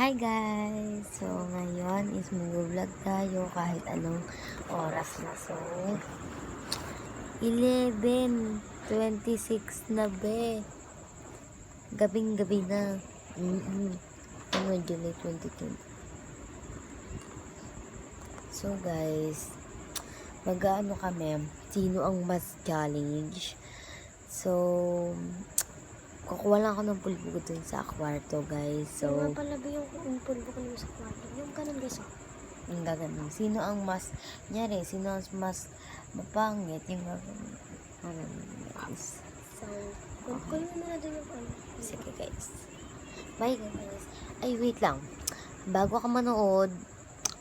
Hi guys! So ngayon is mag-vlog tayo kahit anong oras na. So 11:26 na be. Gabing-gabi na. Ano, July 22. So guys, mag-ano kami, sino ang mas challenge. So kukuha lang ako ng pulbo dun sa kwarto guys. So Yung nga pala ba yung pulbo ko naman sa kwarto? Yung ganun guys, oh. yung gaganon. Sino ang mas, nyari, sino ang mas mapangit, yung gaganon. Guys. So, kunin mo muna dun yung ano. Sige guys. Bye guys. Ay, wait lang. Bago ka manood,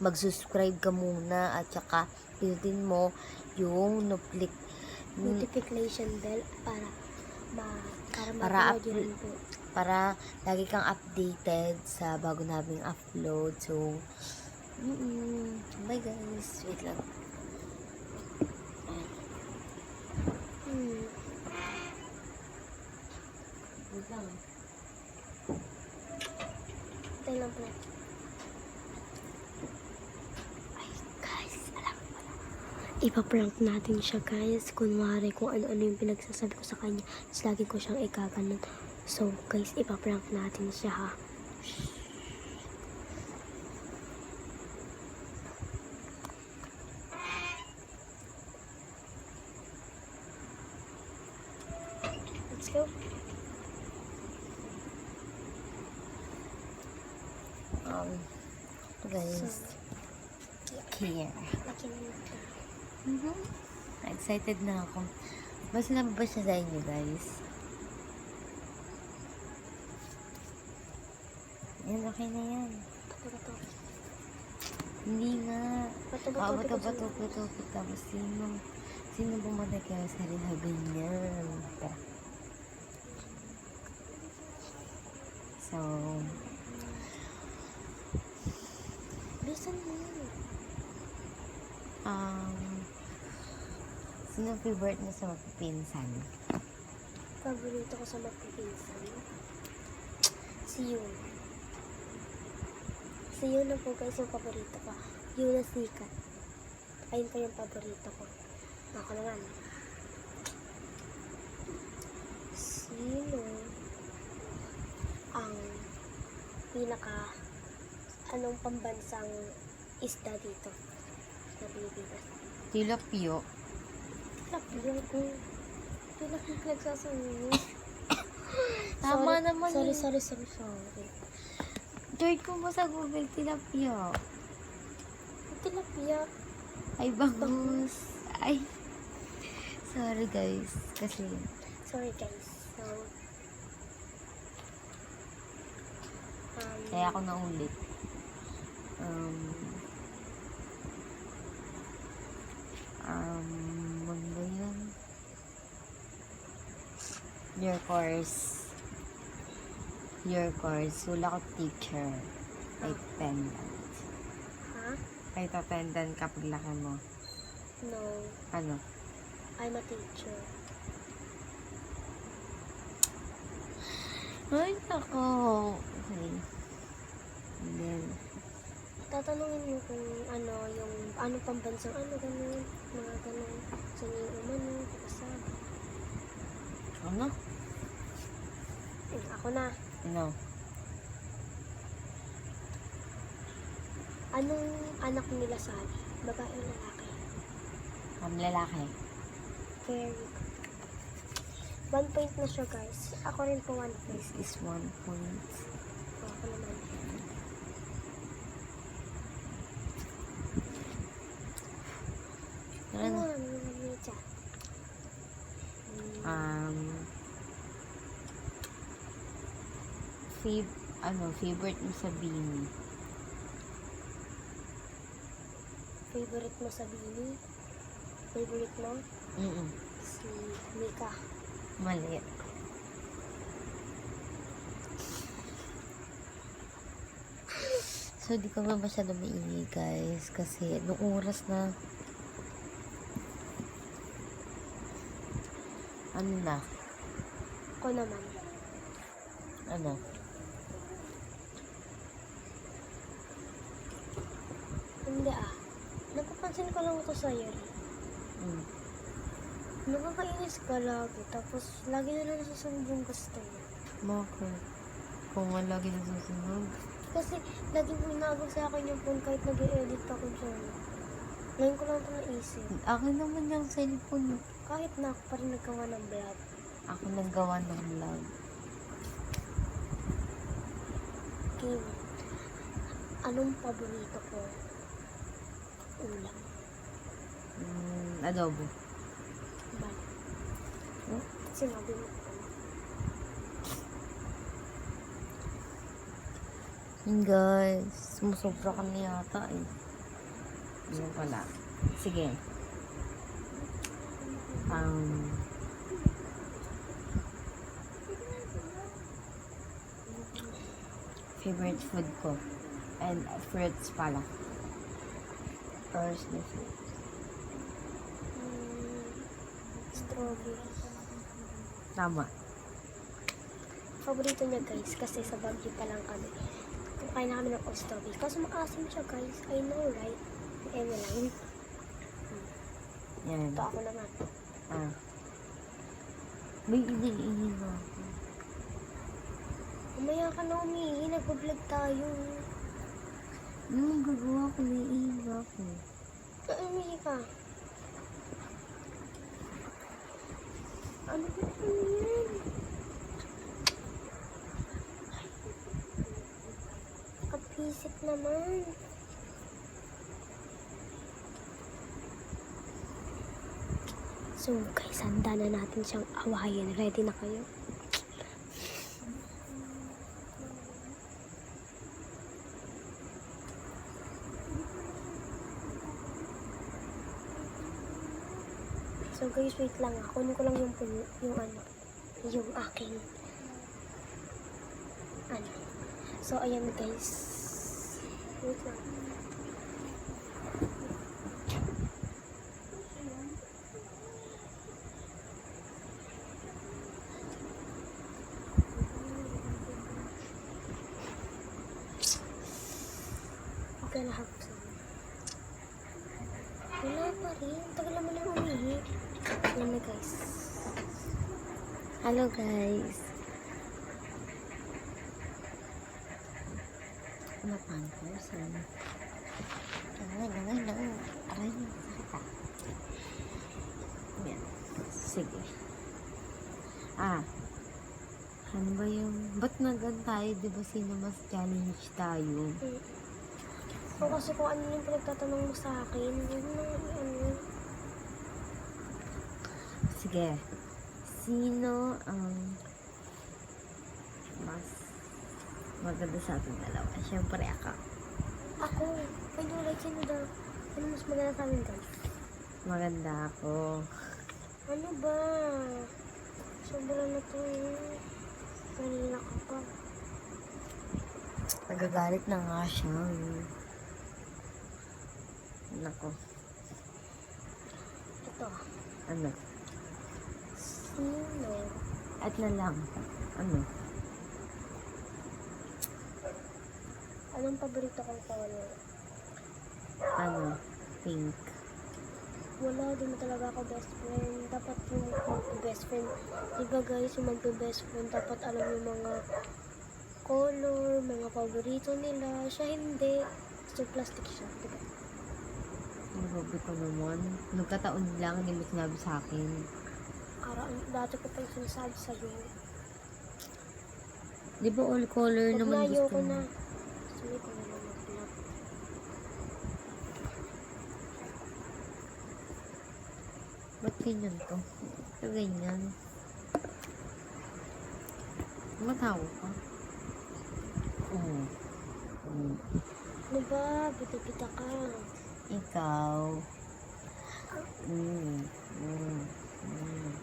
mag-subscribe ka muna at saka pinutin mo yung Notification bell para Para mapanood yun po. para lagi kang updated sa bago naming upload. So, bye guys. Wait lang. Wait lang. Tayo lang pala. Ay, guys, alam mo pala. Ipaprank natin siya guys. Kunwari kung ano-ano yung pinagsasabi ko sa kanya. Tapos lagi ko siyang ikaganon. So guys, ipaprank natin siya ha. Let's go. Guys, here. Laki na natin. Excited na ako. Mas ba siya sa inyo, guys? Yan, okay na yan. Bato-bato. Hindi nga. Bato-bato. Bato. Tapos sino bumatay kaya sa rin ganyan? So, Bisan mo. sino favorite mo sa mapipinsan? Paborito ko sa magpipinsan. Si Yun. Si Yun na po guys yung paborito ko. Yun na sikat. Ayun po yung paborito ko. Ako naman. Sino ang anong pambansang isda dito? Na Pilipinas. Tilapio. Tilapia ko. Tilapia pinagsasabi. Tama naman yun. Sorry. Third ko mo sa Google, tilapia. Tilapia. Ay, bangus. Ay. Sorry guys. Kasi, Sorry guys. So, kaya ako na ulit. Ano ba yun? Your course. Wala ko teacher. Like pendant. ha? Kahit pendant ka paglaki mo. No. Ano? I'm a teacher. Ay, nako. Okay. And then, Tatanungin mo kung ano pambansang ganun, mga ganun. Sa niyo umano, pagkasabi. ano? Ako na. Ano? Anong anak nila Sally? Babae o lalaki? Lalaki. Very good. 1 point na siya guys. Ako rin po 1 point. This is 1 point. Ako naman. Ano? Siya. Favorite mo sa Bini? Favorite mo sa Bini? Favorite mo? Si Mika. Mali. So, di ko ba masyado maingay, guys. Kasi, nung oras na, ano na? Ako naman. Ano? Napansin ko lang ito sa'yo. Hmm. Nakakainis ka lagi. Tapos, lagi na lang nasusunod yung gusto mo. Bakit? Kung nga lagi nasusunod. Kasi, laging hinabog sa akin yung phone kahit nag-i-edit ako dyan. Ngayon ko lang ito naisip. Akin naman yung cellphone. Kahit na ako pa rin nagkawa ng vlog. Ako naggawa ng vlog. Kim, anong paborito ko? Ulam. Adobo. Bala. Hmm? Sinabi mo ko. Yun guys, sumusobra ka na yata eh. Yun pala. Sige. Favorite food ko. And fruits pala. First na fruit. Strawberry. Tama. Paborito niya guys, kasi sa Baguio pa lang kami. Kumain na kami ng strawberry. Kaso maasim siya guys. I know, right? Lang. Yan. Ito ako naman. May iniingin mo ako. Umaya ka na umihi. Nag-vlog tayo. Yung gagawa ko, may iingin ako. Umihi ka. Ano ba yan? Kapisip naman. So guys, handa na natin siyang awayin. Ready na kayo? So guys, wait lang. Kunin ko lang yung aking So ayan guys. Wait lang. Okay na hapon. Wala pa rin. Tagal naman lang umihi. Ayan na guys. Hello guys. Ano pampers? Aray, sakit ah. Yan. Sige. Ano ba yung... Ba't nagan tayo? Diba sino mas challenge tayo? So kasi kung ano yung pinagtatanong mo sa akin, yun na Sige. Sino ang mas maganda sa ating dalawa? Siyempre ako. Ako. I do like sino daw. Ano mas maganda sa amin guys? Maganda ako. Ano ba? Sobra na to kanina ka pa. Nagagalit na nga siya. Nako. Ito. Ano? Sino? At na lang. Ano? Anong paborito kong color? Ano? Pink. Wala, di mo talaga ako best friend. Dapat yung magbe-best friend. Diba guys, yung magbe-best friend, dapat alam yung mga color, mga paborito nila. Siya hindi. So, plastic siya. Diba? Grabe ko naman. Nagkataon lang, hindi mo sinabi sa akin. Dati ko pa yung sinasabi sa'yo. Di ba all color naman Maglayo gusto ko mo? na. Sige ko na lang mag-vlog. Ba't ganyan to? Ito ganyan. Matawa ka? Oo. Ano ba? Bita-bita ka. Ikaw.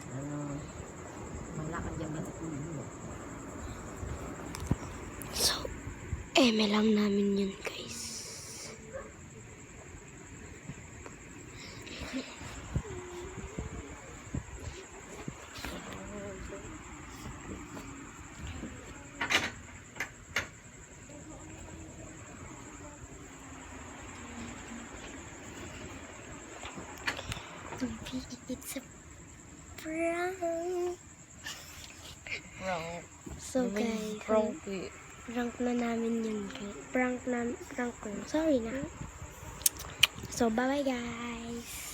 Ano? Wala ka dyan ba't mo? So, lang namin yun guys. to be. It's a prank. Prank. So guys, Prank eh. prank na namin yun guys. Prank ko. Sorry na. So bye bye guys.